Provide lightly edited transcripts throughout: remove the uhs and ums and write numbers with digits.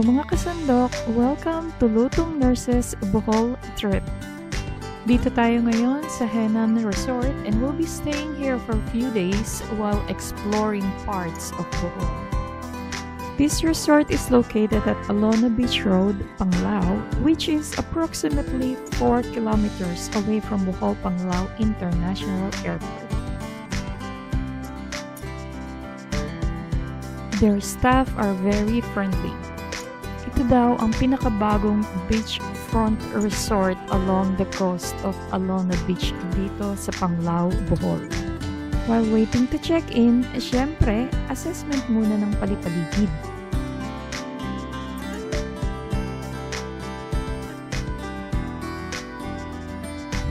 Hello mga kasandok! Welcome to Lutong Nurses Bohol Trip. Dito tayo ngayon sa Henan Resort and we'll be staying here for a few days while exploring parts of Bohol. This resort is located at Alona Beach Road, Panglao, which is approximately 4 kilometers away from Bohol Panglao International Airport. Their staff are very friendly. Ito daw ang pinakabagong beachfront resort along the coast of Alona Beach dito sa Panglao, Bohol. While waiting to check in, syempre, assessment muna ng palipaligid.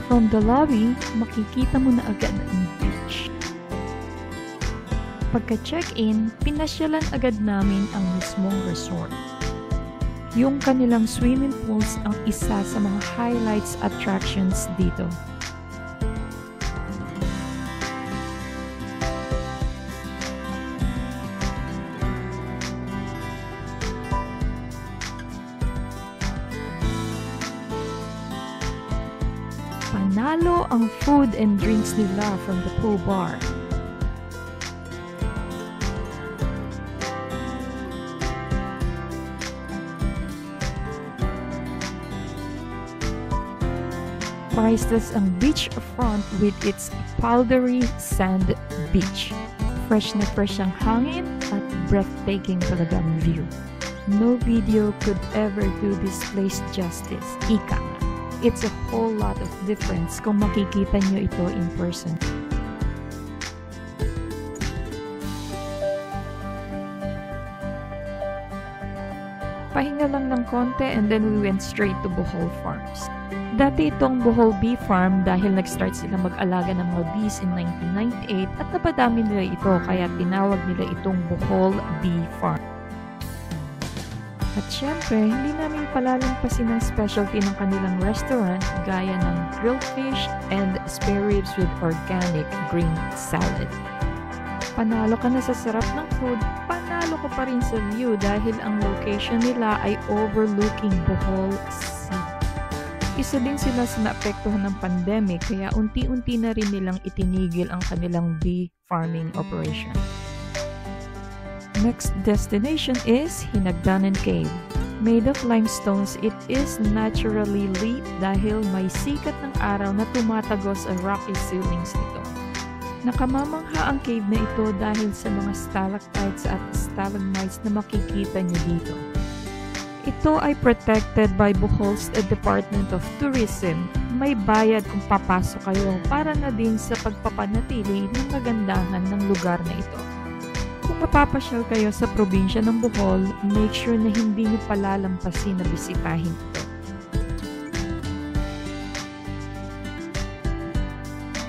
From the lobby, makikita mo na agad ang beach. Pagka-check-in, pinasyalan agad namin ang mismong resort. Yung kanilang swimming pools ang isa sa mga highlights attractions dito. Panalo ang food and drinks nila from the pool bar. Priceless ang beachfront with its powdery sand beach. Fresh na fresh ang hangin at breathtaking talagang view. No video could ever do this place justice. Ika nga. It's a whole lot of difference kung makikita nyo ito in person. Pahinga lang ng konti and then we went straight to Bohol Farms. Dati itong Bohol Bee Farm dahil nag-start sila mag-alaga ng mga bees in 1998 at napadami nila ito kaya tinawag nila itong Bohol Bee Farm. At syempre, hindi namin palalampasin ang specialty ng kanilang restaurant gaya ng grilled fish and spare ribs with organic green salad. Panalo ka na sa sarap ng food, panalo ka pa rin sa view dahil ang location nila ay overlooking Bohol Sea. Isa din sila sa naapektuhan ng pandemic kaya unti-unti na rin nilang itinigil ang kanilang bee farming operation. Next destination is Hinagdanan Cave. Made of limestones, it is naturally lit dahil may sikat ng araw na tumatagos sa rocky ceilings nito. Nakamamangha ang cave na ito dahil sa mga stalactites at stalagmites na makikita niyo dito. Ito ay protected by Bohol's Department of Tourism. May bayad kung papasok kayo para na din sa pagpapanatili ng kagandahan ng lugar na ito. Kung mapapasyal kayo sa probinsya ng Bohol, make sure na hindi nyo palalampasin na bisitahin ito.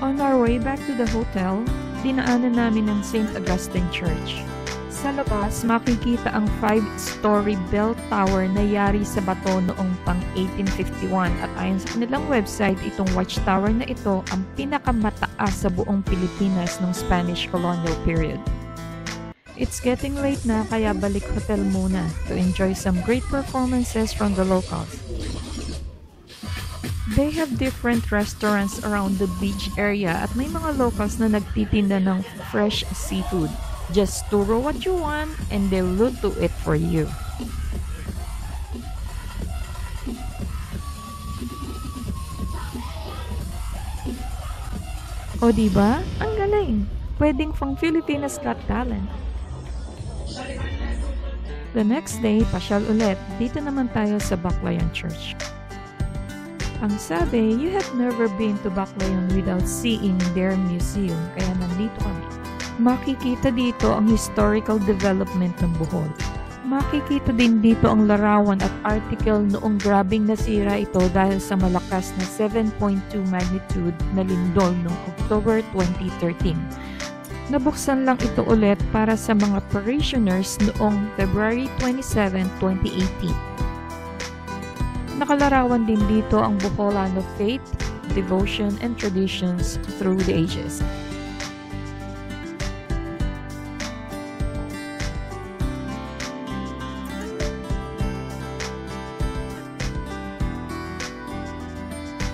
On our way back to the hotel, dinaanan namin ang St. Augustine Church. Sa labas, makikita ang 5-story bell tower na yari sa bato noong pang 1851 at ayon sa kanilang website, itong watchtower na ito ang pinakamataas sa buong Pilipinas noong Spanish colonial period. It's getting late na kaya balik hotel muna to enjoy some great performances from the locals. They have different restaurants around the beach area at may mga locals na nagtitinda ng fresh seafood. Just turo what you want and they'll look to it for you. O diba? Ang galing! Pwedeng pang Filipinas Got Talent. The next day, pasyal ulit. Dito naman tayo sa Baclayan Church. Ang sabi, you have never been to Baclayan without seeing their museum, kaya nandito kami. Makikita dito ang historical development ng Bohol. Makikita din dito ang larawan at article noong grabing nasira ito dahil sa malakas na 7.2 magnitude na lindol noong October 2013. Nabuksan lang ito ulit para sa mga parishioners noong February 27, 2018. Nakalarawan din dito ang Boholano faith, devotion, and traditions through the ages.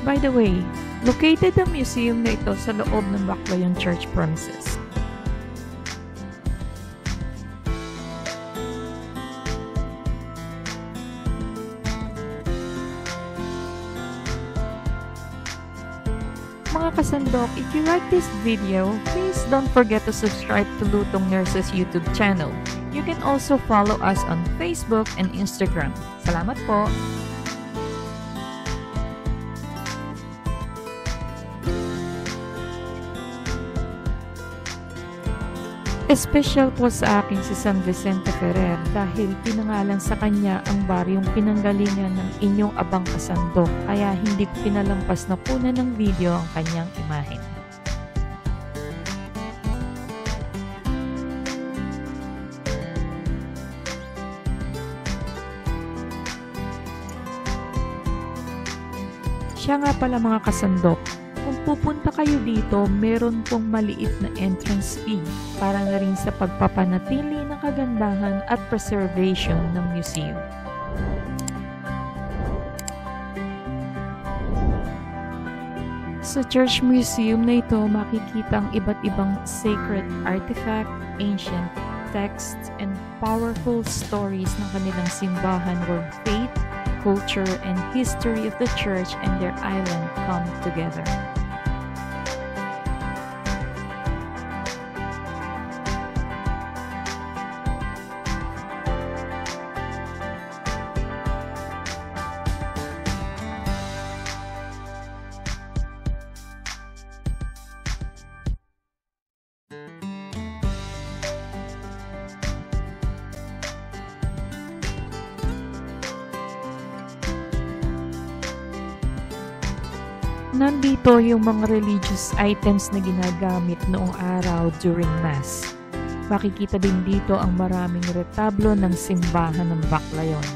By the way, located ang museum na ito sa loob ng Baclayon Church premises. Mga kasandok, if you like this video, please don't forget to subscribe to Lutong Nurses YouTube channel. You can also follow us on Facebook and Instagram. Salamat po! Espesyal po sa akin si San Vicente Ferrer dahil pinangalan sa kanya ang baryong pinanggalingan ng inyong abang kasandok, kaya hindi ko pinalampas na punan ng video ang kanyang imahen. Siya nga pala mga kasandok, kung pupunta kayo dito, meron pong maliit na entrance fee para na rin sa pagpapanatili ng kagandahan at preservation ng museum. Sa church museum na ito, makikita ang iba't ibang sacred artifact, ancient texts, and powerful stories ng kanilang simbahan where faith, culture, and history of the church and their island come together. Nandito yung mga religious items na ginagamit noong araw during Mass. Makikita din dito ang maraming retablo ng simbahan ng Baclayon.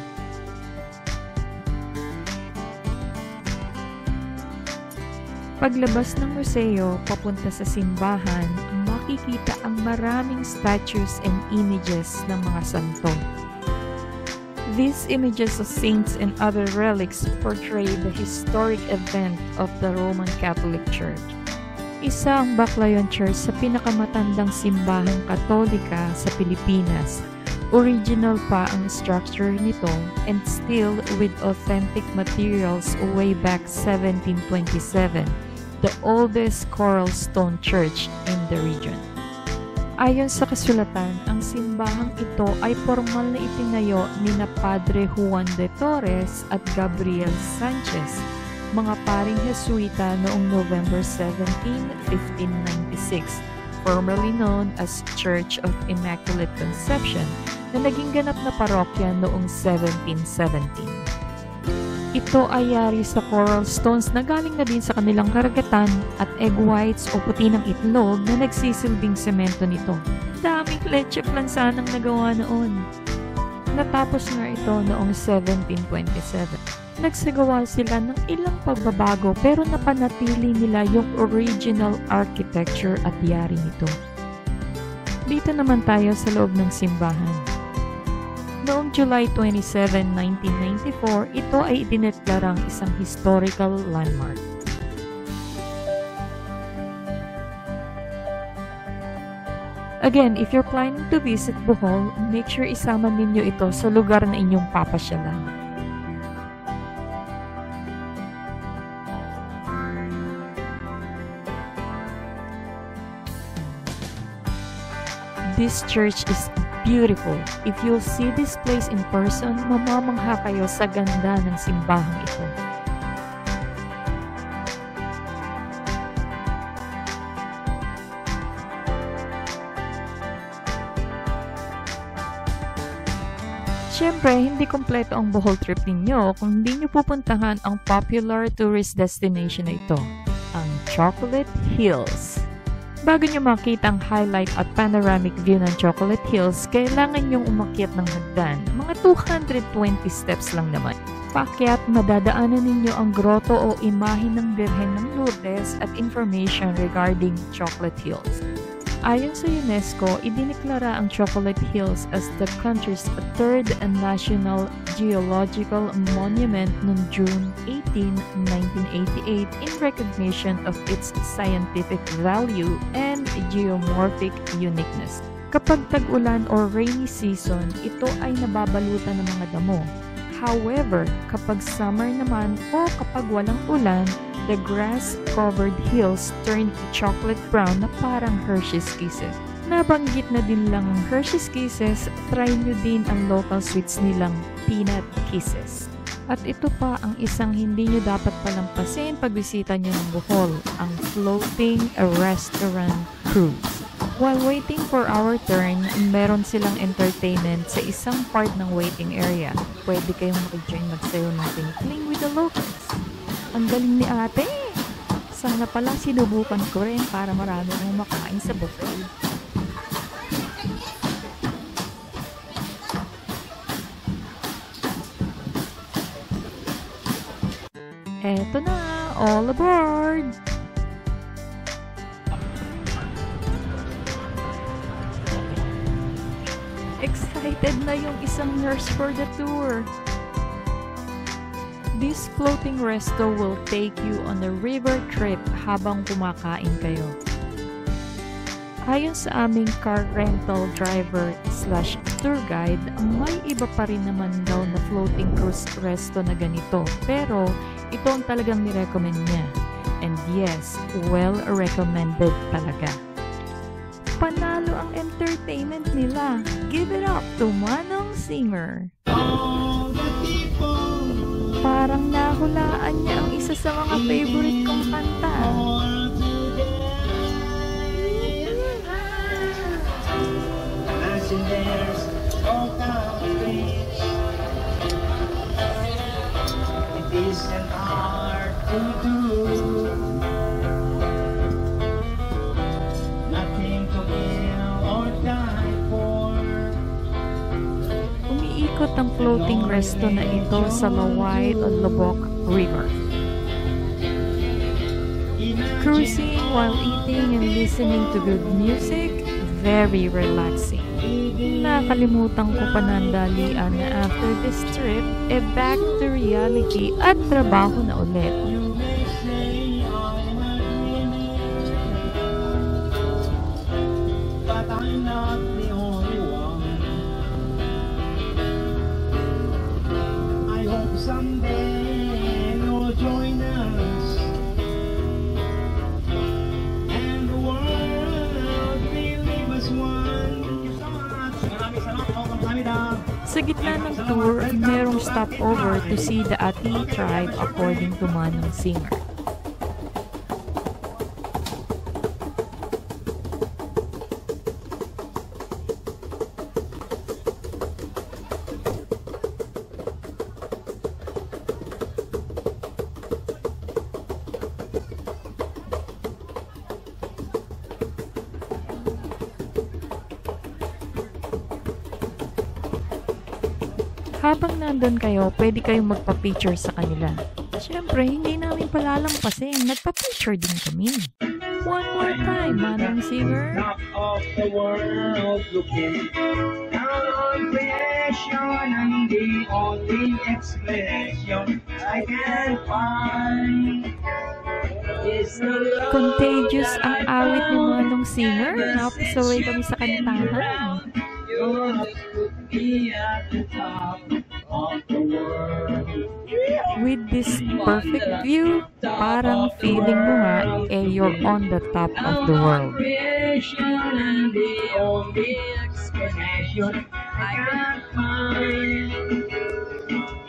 Paglabas ng museo, papunta sa simbahan, makikita ang maraming statues and images ng mga santo. These images of saints and other relics portray the historic event of the Roman Catholic Church. Isa ang Baclayon Church sa pinakamatandang simbahang Katolika sa Pilipinas. Original pa ang structure nito and still with authentic materials way back 1727, the oldest coral stone church in the region. Ayon sa kasulatan, ang simbahang ito ay formal na itinayo ni na Padre Juan de Torres at Gabriel Sanchez, mga paring Jesuita noong November 17, 1596, formerly known as Church of Immaculate Conception, na naging ganap na parokya noong 1717. Ito ay yari sa coral stones na galing na din sa kanilang karagatan at egg whites o puti ng itlog na nagsisilbing semento nito. Daming leche flan sanang nagawa noon. Natapos nga ito noong 1727. Nagsagawa sila ng ilang pagbabago pero napanatili nila yung original architecture at yari nito. Dito naman tayo sa loob ng simbahan. Noong July 27, 1994, ito ay idineklarang isang historical landmark. Again, if you're planning to visit Bohol, make sure isama ninyo ito sa lugar na inyong papasyalan. This church is beautiful. If you'll see this place in person, mamamangha kayo sa ganda ng simbahang ito. Siyempre, hindi kompleto ang Bohol trip ninyo kung hindi nyo pupuntahan ang popular tourist destination na ito, ang Chocolate Hills. Bago nyo makita ang highlight at panoramic view ng Chocolate Hills, kailangan nyong umakyat ng hagdan. Mga 220 steps lang naman. Paakyat, madadaanan ninyo ang grotto o imahe ng Birhen ng Lourdes at information regarding Chocolate Hills. Ayon sa UNESCO, idineklara ang Chocolate Hills as the country's third national geological monument noong June 18, 1988 in recognition of its scientific value and geomorphic uniqueness. Kapag tag-ulan or rainy season, ito ay nababalutan ng mga damo. However, kapag summer naman o kapag walang ulan, the grass-covered hills turn to chocolate brown na parang Hershey's Kisses. Nabanggit na din lang ang Hershey's Kisses, try nyo din ang local sweets nilang Peanut Kisses. At ito pa ang isang hindi nyo dapat palampasin pag bisita nyo ng Bohol, ang Floating Restaurant Cruise. While waiting for our turn, meron silang entertainment sa isang part ng waiting area. Pwede kayong mag-join magsayo ng tinkling with the locals. Ang galing ni ate! Sana pala sinubukan ko rin para marami akong makain sa buffet. Eto na! All aboard! Excited na yung isang nurse for the tour! This floating resto will take you on a river trip habang kumakain kayo. Ayon sa aming car rental driver / tour guide, may iba pa rin naman daw na floating cruise resto na ganito. Pero ito ang talagang nirecommend niya. And yes, well recommended talaga. Panalo ang entertainment nila. Give it up to Manong Singer. Parang nahulaan niya ang isa sa mga favorite kong kanta. It is an art to do. Nothing to kill or die for. Umiikot ang floating resto na ito sa Laway o Lubok River. Cruising while eating and listening to good music, very relaxing. Nakalimutan ko pa nandalian na after this trip, back to reality at trabaho na ulit. You may say I'm a dreamer, but I'm not the only one. I hope someday you'll join us, and the world will leave us one. Maraming salamat po, kamsahamnida. Sa gitna ng tour, merong stopover to see the Ati tribe according to Manong Singer. Habang nandun kayo, pwede kayong magpa-picture sa kanila. Siyempre, hindi namin palalampasin. Nagpa-picture din kami. One more time, Manong Singer. Top of the world looking down on creation, and the only explanation I can find is the love. Contagious ang awit ni Manong Singer. Napasaway kami sa kantahan. Your love put me at the top of the world. With this perfect view, parang feeling mo nga, you're on the top of the world. Creation, and the only explanation I can find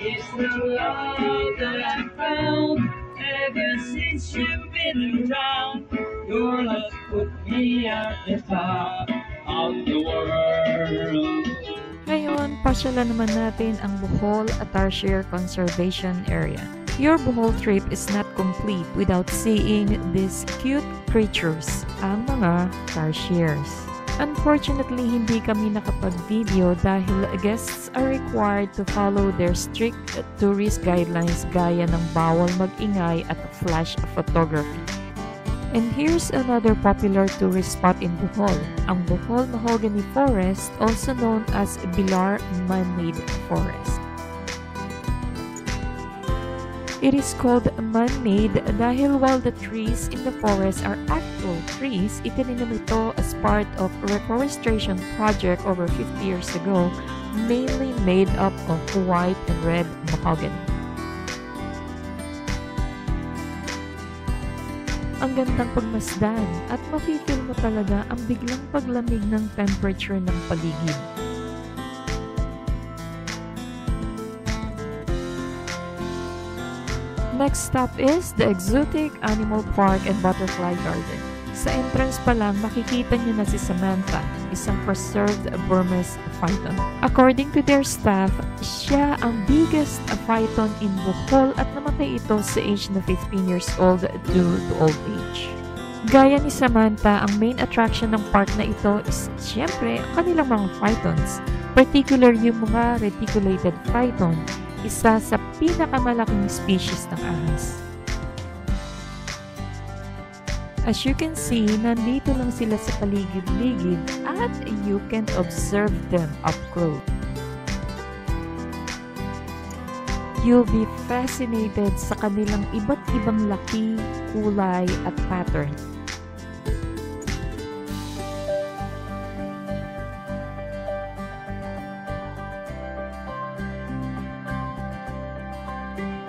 is the love that I found ever since you've been around. Your love put me at the top of the world. Ngayon, pasyalan naman natin ang Bohol Tarsier Conservation Area. Your Bohol trip is not complete without seeing these cute creatures, ang mga tarsiers. Unfortunately, hindi kami nakapag-video dahil guests are required to follow their strict tourist guidelines gaya ng bawal mag-ingay at flash photography. And here's another popular tourist spot in Bohol, ang Bohol Mahogany Forest, also known as Bilar Man-Made Forest. It is called man-made dahil while the trees in the forest are actual trees, itinanim ito as part of a reforestation project over 50 years ago, mainly made up of white and red mahogany. Ang gandang pagmasdan at mafe-feel mo talaga ang biglang paglamig ng temperature ng paligid. Next stop is the Exotic Animal Park and Butterfly Garden. Sa entrance pa lang, makikita niyo na si Samantha, isang preserved Burmese python. According to their staff, siya ang biggest python in Bohol at namatay ito sa age na 15 years old due to old age. Gaya ni Samantha, ang main attraction ng park na ito is siyempre ang kanilang mga pythons, particular yung mga reticulated python, isa sa pinakamalaking species ng ahas. As you can see, nandito lang sila sa paligid-ligid at you can observe them up close. You'll be fascinated sa kanilang iba't ibang laki, kulay at pattern.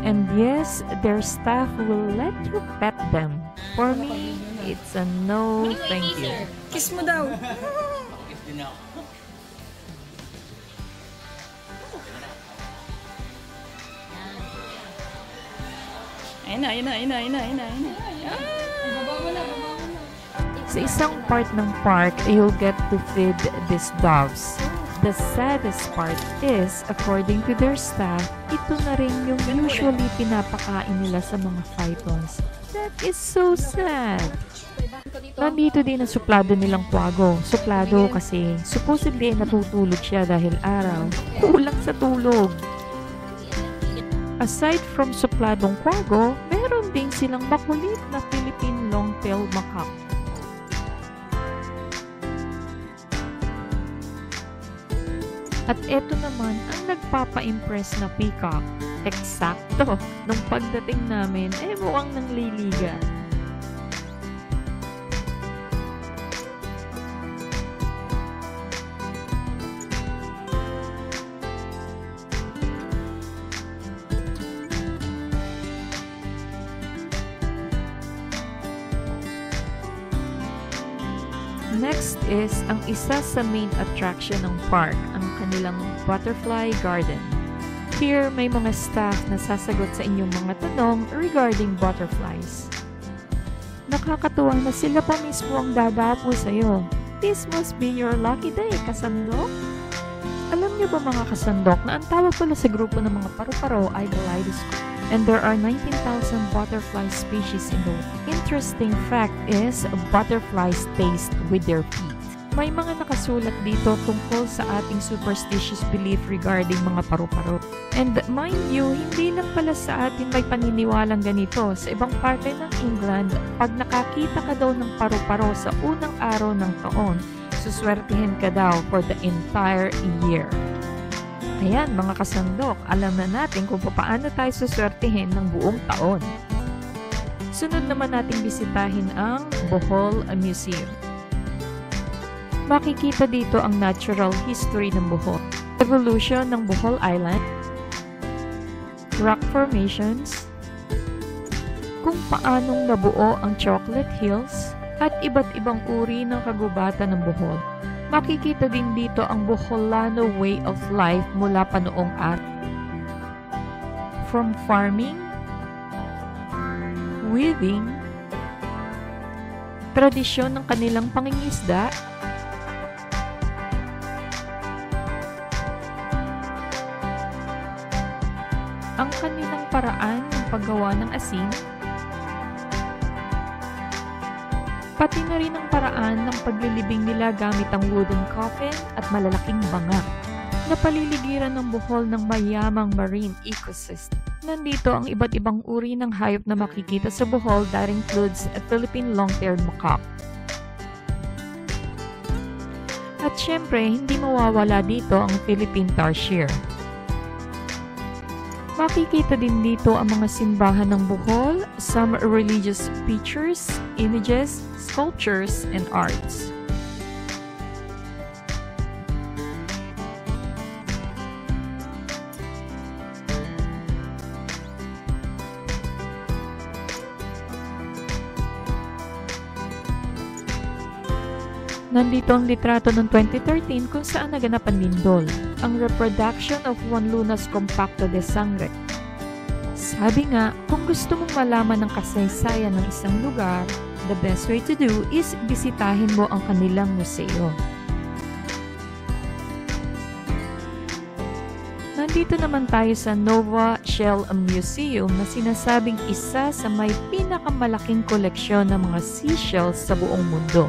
And yes, their staff will let you pet them. For me, it's a no thank you. Kiss mo daw. Kiss din ako. Ayun na. Sa isang part ng park, you'll get to feed these doves. The saddest part is, according to their staff, ito na rin yung usually pinapakain nila sa mga pythons. That is so sad. Nandito din ang suplado nilang kwago. Suplado kasi supposedly natutulog siya dahil araw. Kulang sa tulog. Aside from supladong kwago, meron din silang makulit na Philippine long-tailed macaque. At eto naman ang nagpapa-impress na peacock. Eksakto! Nung pagdating namin, mukhang nangliliga. Next is ang isa sa main attraction ng park, ang kanilang Butterfly Garden. Here, may mga staff na sasagot sa inyong mga tanong regarding butterflies. Nakakatuwa na sila pa mismo ang dadapo sa'yo. This must be your lucky day, kasandok? Alam niyo ba mga kasandok na ang tawag pala sa grupo ng mga paru-paro ay kaleidoscope? And there are 19,000 butterfly species in the world. Interesting fact is, butterflies taste with their feet. May mga nakasulat dito tungkol sa ating superstitious belief regarding mga paru-paro. And mind you, hindi lang pala sa atin may paniniwalang ganito. Sa ibang parte ng England, pag nakakita ka daw ng paru-paro sa unang araw ng taon, suswertihin ka daw for the entire year. Ayan mga kasandok, alam na natin kung paano tayo suswertihin ng buong taon. Sunod naman nating bisitahin ang Bohol Museum. Makikita dito ang natural history ng Bohol, evolution ng Bohol Island, rock formations, kung paanong nabuo ang Chocolate Hills, at iba't ibang uri ng kagubatan ng Bohol. Makikita din dito ang Boholano way of life mula pa noong araw. From farming, weaving, tradisyon ng kanilang pangingisda, ang kanilang paraan ng paggawa ng asin, pati na rin ang paraan ng paglilibing nila gamit ang wooden coffin at malalaking banga. Napaliligiran ng Bohol ng mayamang marine ecosystem. Nandito ang iba't ibang uri ng hayop na makikita sa Bohol that includes a Philippine long-tailed macaque. At syempre, hindi mawawala dito ang Philippine tarsier. Makikita din dito ang mga simbahan ng Bohol, some religious pictures, images, sculptures, and arts. Nandito ang litrato ng 2013 kung saan naganap ang lindol, ang reproduction of Juan Lunas Compacto de Sangre. Sabi nga, kung gusto mong malaman ang kasaysayan ng isang lugar, the best way to do is bisitahin mo ang kanilang museo. Nandito naman tayo sa Nova Shell Museum na sinasabing isa sa may pinakamalaking koleksyon ng mga seashells sa buong mundo.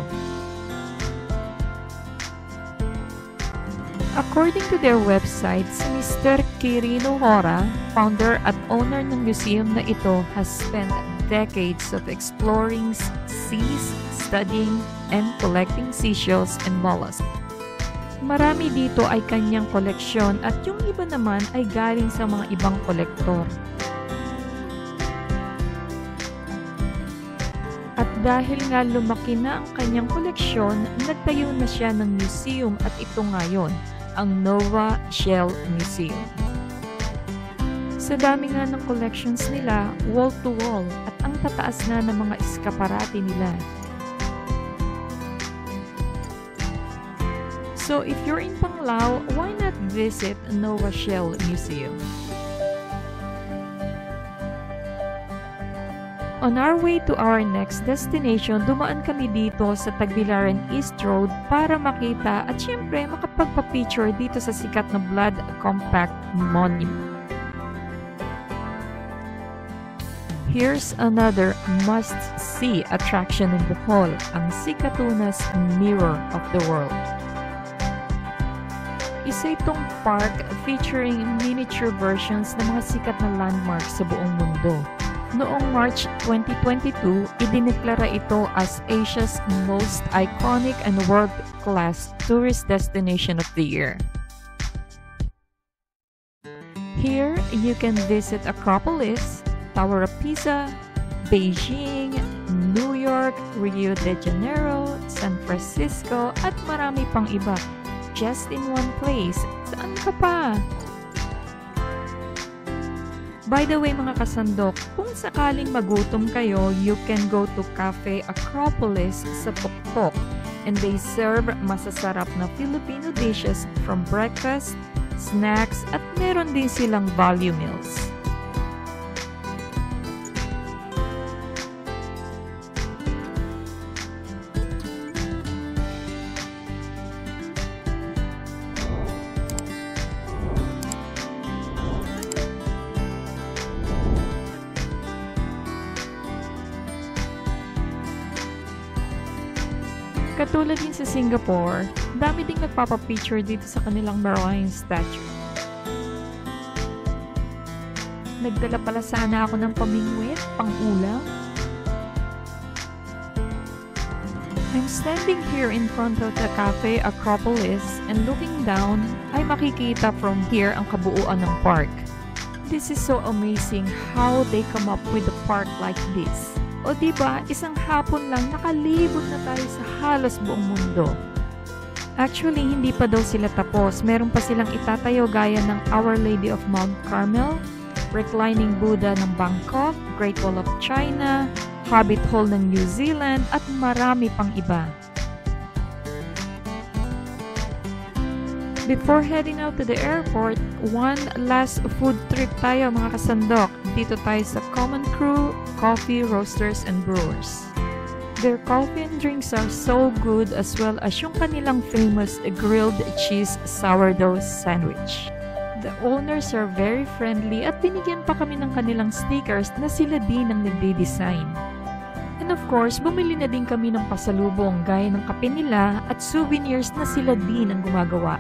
According to their website, si Mr. Quirino Hora, founder at owner ng museum na ito, has spent decades of exploring seas, studying, and collecting seashells and mollusks. Marami dito ay kanyang koleksyon at yung iba naman ay galing sa mga ibang kolektor. At dahil nga lumaki na ang kanyang koleksyon, nagtayo na siya ng museum at ito ngayon, ang Nova Shell Museum. Sa dami nga ng collections nila, wall to wall at ang tataas na ng mga eskaparate nila. So if you're in Panglao, why not visit Nova Shell Museum? On our way to our next destination, dumaan kami dito sa Tagbilaran East Road para makita at syempre makapagpa-picture dito sa sikat na Blood Compact Monument. Here's another must-see attraction in Bohol, ang Sikatunas Mirror of the World. Isa itong park featuring miniature versions ng mga sikat na landmarks sa buong mundo. Noong March 2022, idineklara ito as Asia's most iconic and world-class tourist destination of the year. Here, you can visit Acropolis, Tower of Pisa, Beijing, New York, Rio de Janeiro, San Francisco, at marami pang iba. Just in one place. Saan ka pa? By the way mga kasandok, kung sakaling magutom kayo, you can go to Cafe Acropolis sa Tuktok and they serve masasarap na Filipino dishes from breakfast, snacks at meron din silang value meals. Katulad din sa Singapore, dami ding nagpapapicture dito sa kanilang marine statue. Nagdala pala sana ako ng pamingwit, pang-ulam. I'm standing here in front of the Cafe Acropolis and looking down, ay makikita from here ang kabuuan ng park. This is so amazing how they come up with a park like this. O diba, isang hapon lang nakalibot na tayo sa halos buong mundo. Actually, hindi pa daw sila tapos. Meron pa silang itatayo gaya ng Our Lady of Mount Carmel, Reclining Buddha ng Bangkok, Great Wall of China, Hobbit Hall ng New Zealand, at marami pang iba. Before heading out to the airport, one last food trip tayo mga kasandok. Dito tayo sa Common Crew Coffee Roasters and Brewers. Their coffee and drinks are so good as well as yung kanilang famous grilled cheese sourdough sandwich. The owners are very friendly at binigyan pa kami ng kanilang stickers na sila din ang nagde-design. And of course, bumili na din kami ng pasalubong gaya ng kape nila at souvenirs na sila din ang gumagawa.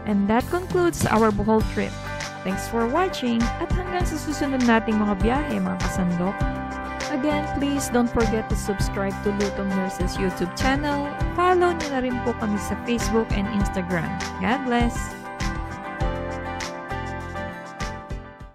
And that concludes our Bohol trip. Thanks for watching at hanggang sa susunod nating mga biyahe mga kasandok. Again, please don't forget to subscribe to Lutong Nurses YouTube channel. Follow niyo na rin po kami sa Facebook and Instagram. God bless!